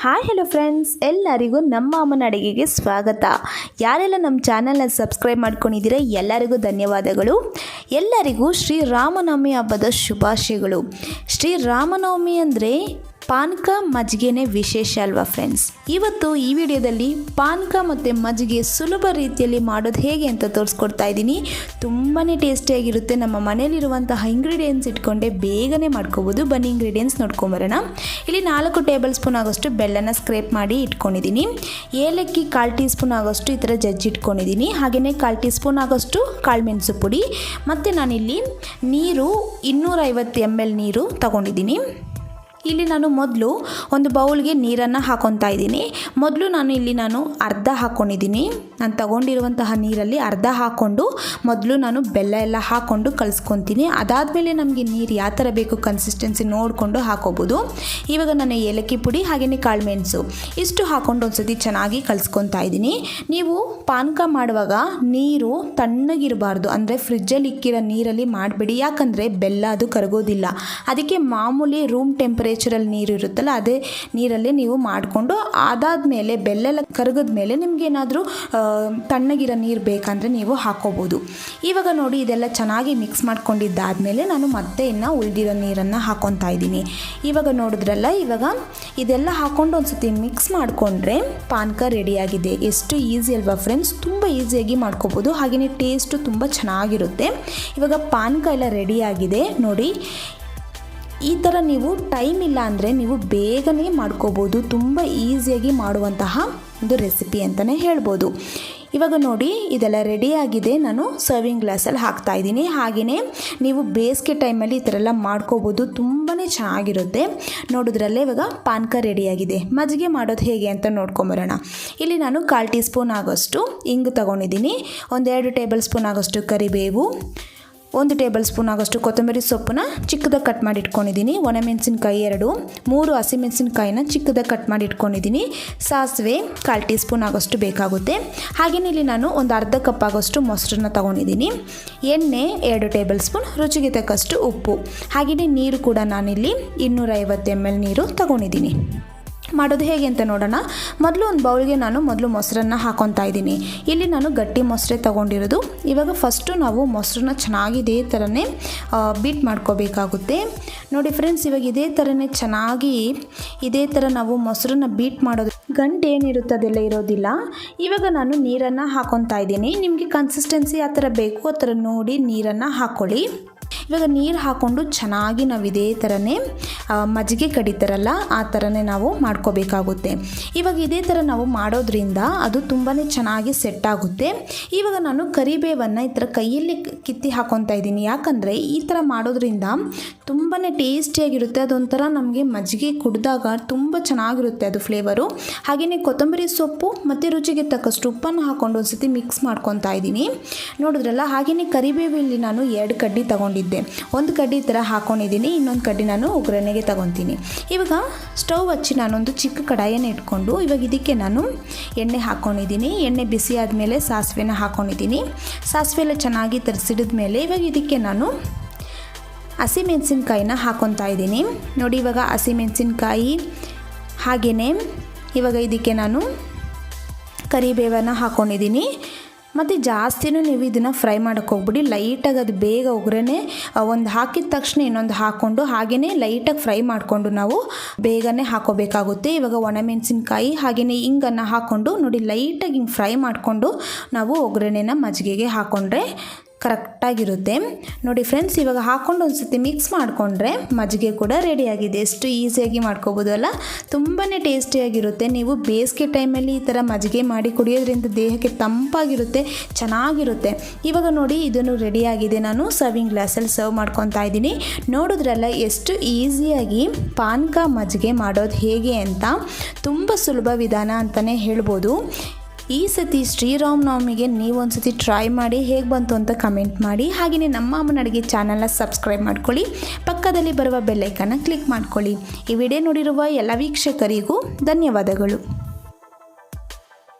Hi hello friends, ಎಲ್ಲರಿಗೂ ನಮ್ಮ ಅಮ್ಮನ ಅಡುಗೆಗೆ ಸ್ವಾಗತ. ಯಾರೆಲ್ಲ ನಮ್ಮ ಚಾನಲ್ನ ಸಬ್ಸ್ಕ್ರೈಬ್ ಮಾಡ್ಕೊಂಡಿದ್ದೀರಾ ಎಲ್ಲರಿಗೂ ಧನ್ಯವಾದಗಳು. ಎಲ್ಲರಿಗೂ ಶ್ರೀ ರಾಮನವಮಿ ಹಬ್ಬದ ಶುಭಾಶಯಗಳು. ಶ್ರೀ ರಾಮನವಮಿ ಅಂದರೆ ಪಾನಕ ಮಜ್ಜಿಗೆನೇ ವಿಶೇಷ ಅಲ್ವಾ ಫ್ರೆಂಡ್ಸ್. ಇವತ್ತು ಈ ವಿಡಿಯೋದಲ್ಲಿ ಪಾನಕ ಮತ್ತು ಮಜ್ಜಿಗೆ ಸುಲಭ ರೀತಿಯಲ್ಲಿ ಮಾಡೋದು ಹೇಗೆ ಅಂತ ತೋರಿಸ್ಕೊಡ್ತಾ ಇದ್ದೀನಿ. ತುಂಬಾ ಟೇಸ್ಟಿಯಾಗಿರುತ್ತೆ. ನಮ್ಮ ಮನೆಯಲ್ಲಿರುವಂತಹ ಇಂಗ್ರೀಡಿಯೆಂಟ್ಸ್ ಇಟ್ಕೊಂಡೆ ಬೇಗನೆ ಮಾಡ್ಕೋಬೋದು. ಬನ್ನಿ ಇಂಗ್ರೀಡಿಯೆಂಟ್ಸ್ ನೋಡ್ಕೊಂಬರೋಣ. ಇಲ್ಲಿ 4 ಟೇಬಲ್ ಸ್ಪೂನ್ ಆಗೋಷ್ಟು ಬೆಲ್ಲನ ಸ್ಕ್ರೇಪ್ ಮಾಡಿ ಇಟ್ಕೊಂಡಿದ್ದೀನಿ. ಏಲಕ್ಕಿ 1/4 ಟೀ ಸ್ಪೂನ್ ಆಗೋಷ್ಟು ಈ ಥರ ಜಜ್ಜಿ ಇಟ್ಕೊಂಡಿದ್ದೀನಿ. ಹಾಗೆಯೇ 1/4 ಟೀ ಸ್ಪೂನ್ ಆಗೋಷ್ಟು ಕಾಳುಮೆಣಸು ಪುಡಿ, ಮತ್ತು ನಾನಿಲ್ಲಿ ನೀರು 250 ml ನೀರು ತಗೊಂಡಿದ್ದೀನಿ. ಇಲ್ಲಿ ನಾನು ಮೊದಲು ಒಂದು ಬೌಲ್ಗೆ ನೀರನ್ನು ಹಾಕೊತಾ ಇದ್ದೀನಿ. ಮೊದಲು ನಾನು ಅರ್ಧ ಹಾಕ್ಕೊಂಡಿದ್ದೀನಿ. ನಾನು ತಗೊಂಡಿರುವಂತಹ ನೀರಲ್ಲಿ ಅರ್ಧ ಹಾಕ್ಕೊಂಡು ಮೊದಲು ನಾನು ಬೆಲ್ಲ ಎಲ್ಲ ಹಾಕ್ಕೊಂಡು ಕಲಿಸ್ಕೊತೀನಿ. ಅದಾದಮೇಲೆ ನಮಗೆ ನೀರು ಯಾವ ಥರ ಬೇಕು ಕನ್ಸಿಸ್ಟೆನ್ಸಿ ನೋಡಿಕೊಂಡು ಹಾಕೋಬೋದು. ಇವಾಗ ನಾನು ಏಲಕ್ಕಿ ಪುಡಿ ಹಾಗೆಯೇ ಕಾಳುಮೆಣಸು ಇಷ್ಟು ಹಾಕ್ಕೊಂಡು ಒಂದ್ಸತಿ ಚೆನ್ನಾಗಿ ಕಲಿಸ್ಕೊತಾ ಇದ್ದೀನಿ. ನೀವು ಪಾನಕ ಮಾಡುವಾಗ ನೀರು ತಣ್ಣಗಿರಬಾರ್ದು, ಅಂದರೆ ಫ್ರಿಜ್ಜಲ್ಲಿ ಇಕ್ಕಿರೋ ನೀರಲ್ಲಿ ಮಾಡಬೇಡಿ. ಯಾಕಂದರೆ ಬೆಲ್ಲ ಅದು ಕರಗೋದಿಲ್ಲ. ಅದಕ್ಕೆ ಮಾಮೂಲಿ ರೂಮ್ ಟೆಂಪರೇಚರಲ್ಲಿ ನೀರು ಇರುತ್ತಲ್ಲ, ಅದೇ ನೀರಲ್ಲೇ ನೀವು ಮಾಡಿಕೊಂಡು ಅದಾದಮೇಲೆ ಬೆಲ್ಲೆಲ್ಲ ಕರಗಿದ ಮೇಲೆ ನಿಮಗೇನಾದರೂ ತಣ್ಣಗಿರೋ ನೀರು ಬೇಕಂದರೆ ನೀವು ಹಾಕೋಬೋದು. ಇವಾಗ ನೋಡಿ ಇದೆಲ್ಲ ಚೆನ್ನಾಗಿ ಮಿಕ್ಸ್ ಮಾಡ್ಕೊಂಡಿದ್ದಾದಮೇಲೆ ನಾನು ಮತ್ತೆ ಇನ್ನು ಉಳಿದಿರೋ ನೀರನ್ನು ಹಾಕೊತಾ ಇದ್ದೀನಿ. ಇವಾಗ ನೋಡಿದ್ರಲ್ಲ, ಇವಾಗ ಇದೆಲ್ಲ ಹಾಕ್ಕೊಂಡು ಒಂದ್ಸತಿ ಮಿಕ್ಸ್ ಮಾಡಿಕೊಂಡ್ರೆ ಪಾನಕ ರೆಡಿಯಾಗಿದೆ. ಎಷ್ಟು ಈಸಿ ಅಲ್ವಾ ಫ್ರೆಂಡ್ಸ್. ತುಂಬ ಈಸಿಯಾಗಿ ಮಾಡ್ಕೋಬೋದು. ಹಾಗೆಯೇ ಟೇಸ್ಟು ತುಂಬ ಚೆನ್ನಾಗಿರುತ್ತೆ. ಇವಾಗ ಪಾನಕ ಎಲ್ಲ ರೆಡಿಯಾಗಿದೆ ನೋಡಿ. ಈ ಥರ ನೀವು ಟೈಮ್ ಇಲ್ಲ ಅಂದರೆ ನೀವು ಬೇಗನೆ ಮಾಡ್ಕೋಬೋದು. ತುಂಬ ಈಸಿಯಾಗಿ ಮಾಡುವಂತಹ ಒಂದು ರೆಸಿಪಿ ಅಂತಲೇ ಹೇಳ್ಬೋದು. ಇವಾಗ ನೋಡಿ ಇದೆಲ್ಲ ರೆಡಿಯಾಗಿದೆ. ನಾನು ಸರ್ವಿಂಗ್ ಗ್ಲಾಸಲ್ಲಿ ಹಾಕ್ತಾಯಿದ್ದೀನಿ. ಹಾಗೆಯೇ ನೀವು ಬೇಸಿಗೆ ಟೈಮಲ್ಲಿ ಈ ಥರ ಎಲ್ಲ ಮಾಡ್ಕೋಬೋದು. ತುಂಬಾ ಚೆನ್ನಾಗಿರುತ್ತೆ. ನೋಡಿದ್ರಲ್ಲೇ ಇವಾಗ ಪಾನಕ ರೆಡಿಯಾಗಿದೆ. ಮಜ್ಜಿಗೆ ಮಾಡೋದು ಹೇಗೆ ಅಂತ ನೋಡ್ಕೊಂಬರೋಣ. ಇಲ್ಲಿ ನಾನು 1/4 ಟೀ ಸ್ಪೂನ್ ಆಗೋಷ್ಟು ಹಿಂಗು ತೊಗೊಂಡಿದ್ದೀನಿ. 1-2 ಟೇಬಲ್ ಸ್ಪೂನ್ ಆಗೋಷ್ಟು ಕರಿಬೇವು, 1 ಟೇಬಲ್ ಸ್ಪೂನ್ ಆಗೋಷ್ಟು ಕೊತ್ತಂಬರಿ ಸೊಪ್ಪನ್ನ ಚಿಕ್ಕದಾಗಿ ಕಟ್ ಮಾಡಿ ಇಟ್ಕೊಂಡಿದ್ದೀನಿ. ಒಣಮೆಣಸಿನ್ಕಾಯಿ 2, 3 ಹಸಿಮೆಣಸಿನ್ಕಾಯಿನ ಚಿಕ್ಕದಾಗಿ ಕಟ್ ಮಾಡಿ ಇಟ್ಕೊಂಡಿದ್ದೀನಿ. ಸಾಸಿವೆ 1/4 ಟೀ ಸ್ಪೂನ್ ಆಗೋಷ್ಟು ಬೇಕಾಗುತ್ತೆ. ಹಾಗೆಯೇ ಇಲ್ಲಿ ನಾನು ಒಂದು ಅರ್ಧ ಕಪ್ ಆಗೋಷ್ಟು ಮೊಸರನ್ನ ತೊಗೊಂಡಿದ್ದೀನಿ. ಎಣ್ಣೆ 2 ಟೇಬಲ್ ಸ್ಪೂನ್, ರುಚಿಗೆ ತಕ್ಕಷ್ಟು ಉಪ್ಪು, ಹಾಗೆಯೇ ನೀರು ಕೂಡ ನಾನಿಲ್ಲಿ 250 ml ನೀರು ತೊಗೊಂಡಿದ್ದೀನಿ. ಮಾಡೋದು ಹೇಗೆ ಅಂತ ನೋಡೋಣ. ಮೊದಲು ಒಂದು ಬೌಲ್ಗೆ ನಾನು ಮೊಸರನ್ನು ಹಾಕೊತಾ ಇದ್ದೀನಿ. ಇಲ್ಲಿ ನಾನು ಗಟ್ಟಿ ಮೊಸರೇ ತೊಗೊಂಡಿರೋದು. ಇವಾಗ ಫಸ್ಟು ನಾವು ಮೊಸರನ್ನ ಚೆನ್ನಾಗಿ ಇದೇ ಥರನೇ ಬೀಟ್ ಮಾಡ್ಕೋಬೇಕಾಗುತ್ತೆ. ನೋಡಿ ಫ್ರೆಂಡ್ಸ್, ಇವಾಗ ಇದೇ ಥರ ನಾವು ಮೊಸರನ್ನ ಬೀಟ್ ಮಾಡೋದು. ಗಂಟು ಏನಿರುತ್ತೆ ಅದೆಲ್ಲ ಇರೋದಿಲ್ಲ. ಇವಾಗ ನಾನು ನೀರನ್ನು ಹಾಕೊತಾ ಇದ್ದೀನಿ. ನಿಮಗೆ ಕನ್ಸಿಸ್ಟೆನ್ಸಿ ಆ ಥರ ಬೇಕು ಆ ಥರ ನೋಡಿ ನೀರನ್ನು ಹಾಕ್ಕೊಳ್ಳಿ. ಇವಾಗ ನೀರು ಹಾಕ್ಕೊಂಡು ಚೆನ್ನಾಗಿ ನಾವು ಇದೇ ಥರನೇ ಮಜ್ಜಿಗೆ ಕಡಿತಾರಲ್ಲ ಆ ಥರನೇ ನಾವು ಮಾಡ್ಕೋಬೇಕಾಗುತ್ತೆ. ಇವಾಗ ಇದೇ ಥರ ನಾವು ಮಾಡೋದ್ರಿಂದ ಅದು ತುಂಬಾ ಚೆನ್ನಾಗಿ ಸೆಟ್ ಆಗುತ್ತೆ. ಇವಾಗ ನಾನು ಕರಿಬೇವನ್ನು ಈ ಥರ ಕೈಯಲ್ಲಿ ಕಿತ್ತಿ ಹಾಕೊತಾ ಇದ್ದೀನಿ. ಯಾಕಂದರೆ ಈ ಥರ ಮಾಡೋದ್ರಿಂದ ತುಂಬಾ ಟೇಸ್ಟಿಯಾಗಿರುತ್ತೆ. ಅದೊಂಥರ ನಮಗೆ ಮಜ್ಜಿಗೆ ಕುಡಿದಾಗ ತುಂಬ ಚೆನ್ನಾಗಿರುತ್ತೆ ಅದು ಫ್ಲೇವರು. ಹಾಗೆಯೇ ಕೊತ್ತಂಬರಿ ಸೊಪ್ಪು ಮತ್ತು ರುಚಿಗೆ ತಕ್ಕಷ್ಟು ಉಪ್ಪನ್ನು ಹಾಕ್ಕೊಂಡು ಒಂದ್ಸತಿ ಮಿಕ್ಸ್ ಮಾಡ್ಕೊತಾ ಇದ್ದೀನಿ. ನೋಡಿದ್ರಲ್ಲ. ಹಾಗೆಯೇ ಕರಿಬೇವು ಇಲ್ಲಿ ನಾನು 2 ಕಡ್ಡಿ ತೊಗೊಂಡಿದ್ದೆ. 1 ಕಡ್ಡಿ ಈ ಥರ ಹಾಕ್ಕೊಂಡಿದ್ದೀನಿ. ಇನ್ನೊಂದು ಕಡ್ಡಿ ನಾನು ಒಗ್ಗರಣೆಗೆ ತಗೊತೀನಿ. ಇವಾಗ ಸ್ಟವ್ ಹಚ್ಚಿ ನಾನೊಂದು ಚಿಕ್ಕ ಕಡಾಯನ್ನು ಇಟ್ಕೊಂಡು ಇವಾಗ ಇದಕ್ಕೆ ನಾನು ಎಣ್ಣೆ ಹಾಕ್ಕೊಂಡಿದ್ದೀನಿ. ಎಣ್ಣೆ ಬಿಸಿ ಆದಮೇಲೆ ಸಾಸಿವೆನ ಹಾಕ್ಕೊಂಡಿದ್ದೀನಿ. ಸಾಸಿವೆ ಎಲ್ಲ ಚೆನ್ನಾಗಿ ತರಿಸಿಡಿದ ಮೇಲೆ ಇವಾಗ ಇದಕ್ಕೆ ನಾನು ಹಸಿಮೆಣಸಿನ್ಕಾಯಿನ ಹಾಕ್ಕೊತಾ ಇದ್ದೀನಿ. ನೋಡಿ ಇವಾಗ ಹಸಿಮೆಣಸಿನ್ಕಾಯಿ ಹಾಗೆಯೇ ಇವಾಗ ಇದಕ್ಕೆ ನಾನು ಕರಿಬೇವನ್ನು ಹಾಕ್ಕೊಂಡಿದ್ದೀನಿ. ಮತ್ತು ಜಾಸ್ತಿನೂ ನೀವು ಇದನ್ನು ಫ್ರೈ ಮಾಡೋಕ್ಕೆ ಹೋಗ್ಬಿಡಿ. ಲೈಟಾಗಿ ಅದು ಬೇಗ ಒಗ್ಗರಣೆ ಒಂದು ಹಾಕಿದ ತಕ್ಷಣ ಇನ್ನೊಂದು ಹಾಕ್ಕೊಂಡು ಹಾಗೆಯೇ ಲೈಟಾಗಿ ಫ್ರೈ ಮಾಡಿಕೊಂಡು ನಾವು ಬೇಗನೆ ಹಾಕೋಬೇಕಾಗುತ್ತೆ. ಇವಾಗ ಒಣಮೆಣಸಿನ್ಕಾಯಿ ಹಾಗೆಯೇ ಹಿಂಗನ್ನು ಹಾಕ್ಕೊಂಡು ನೋಡಿ ಲೈಟಾಗಿ ಹಿಂಗೆ ಫ್ರೈ ಮಾಡಿಕೊಂಡು ನಾವು ಒಗ್ಗರಣೆನ ಮಜ್ಜಿಗೆಗೆ ಹಾಕ್ಕೊಂಡ್ರೆ ಕರೆಕ್ಟಾಗಿರುತ್ತೆ. ನೋಡಿ ಫ್ರೆಂಡ್ಸ್, ಇವಾಗ ಹಾಕ್ಕೊಂಡು ಒಂದು ಸತಿ ಮಿಕ್ಸ್ ಮಾಡಿಕೊಂಡ್ರೆ ಮಜ್ಜಿಗೆ ಕೂಡ ರೆಡಿಯಾಗಿದೆ. ಎಷ್ಟು ಈಸಿಯಾಗಿ ಮಾಡ್ಕೋಬೋದು ಅಲ್ಲ. ತುಂಬಾ ಟೇಸ್ಟಿಯಾಗಿರುತ್ತೆ. ನೀವು ಬೇಸಿಗೆ ಟೈಮಲ್ಲಿ ಈ ಥರ ಮಜ್ಜಿಗೆ ಮಾಡಿ ಕುಡಿಯೋದ್ರಿಂದ ದೇಹಕ್ಕೆ ತಂಪಾಗಿರುತ್ತೆ, ಚೆನ್ನಾಗಿರುತ್ತೆ. ಇವಾಗ ನೋಡಿ ಇದನ್ನು ರೆಡಿಯಾಗಿದೆ. ನಾನು ಸರ್ವಿಂಗ್ ಗ್ಲಾಸಲ್ಲಿ ಸರ್ವ್ ಮಾಡ್ಕೊತಾ ಇದ್ದೀನಿ. ನೋಡಿದ್ರಲ್ಲ ಎಷ್ಟು ಈಸಿಯಾಗಿ ಪಾನಕ ಮಜ್ಜಿಗೆ ಮಾಡೋದು ಹೇಗೆ ಅಂತ. ತುಂಬ ಸುಲಭ ವಿಧಾನ ಅಂತಲೇ ಹೇಳ್ಬೋದು. ಈ ಸತಿ ಶ್ರೀರಾಮನವಮಿಗೆ ನೀವು ಒಂದು ಸತಿ ಟ್ರೈ ಮಾಡಿ ಹೇಗೆ ಬಂತು ಅಂತ ಕಮೆಂಟ್ ಮಾಡಿ. ಹಾಗೆಯೇ ನಮ್ಮ ಅಮ್ಮನ ಅಡುಗೆ ಚಾನಲ್ನ ಸಬ್ಸ್ಕ್ರೈಬ್ ಮಾಡ್ಕೊಳ್ಳಿ. ಪಕ್ಕದಲ್ಲಿ ಬರುವ ಬೆಲ್ ಐಕಾನ್ನ ಕ್ಲಿಕ್ ಮಾಡ್ಕೊಳ್ಳಿ. ಈ ವಿಡಿಯೋ ನೋಡಿರುವ ಎಲ್ಲ ವೀಕ್ಷಕರಿಗೂ ಧನ್ಯವಾದಗಳು.